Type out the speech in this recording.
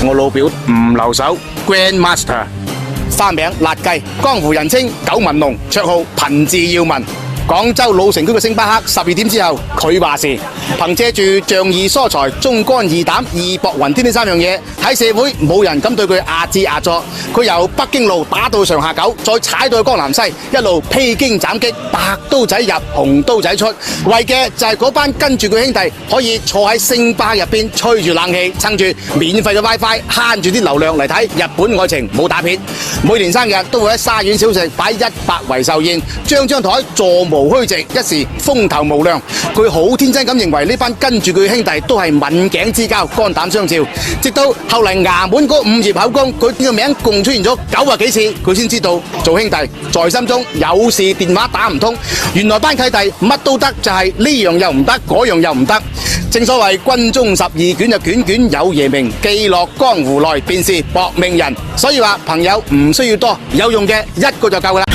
我老表吳留守 Grandmaster， 花名辣雞，江湖人稱九紋龍，綽號貧字要聞。廣州老城區嘅星巴克12點之後，佢話事，憑借住仗義疏財、忠肝義膽、義薄雲天呢3樣嘢，喺社會冇人敢對佢壓制壓阻。佢由北京路打到上下九，再踩到去江南西，一路披荊斬棘，白刀仔入，紅刀仔出，為嘅就係嗰班跟住佢兄弟可以坐喺星巴克入邊吹住冷氣，撐住免費嘅 WiFi， 慳住啲流量嚟睇日本愛情武打片。每年生日都會喺沙縣小食擺100圍壽宴，張台座無虛席，一時風頭無量。佢好天真咁認為呢班跟住佢兄弟都係刎頸之交，肝膽相照。直到後嚟衙門嗰5頁口供，佢呢個名共出現咗90幾次，佢先知道做兄弟在心中，有事電話打唔通。原來班契弟乜都得，就係呢樣又唔得，嗰樣又唔得。正所謂軍中12卷就卷卷有爺名，記落江湖內便是薄命人。所以話朋友唔需要多，有用嘅1個就夠㗎啦。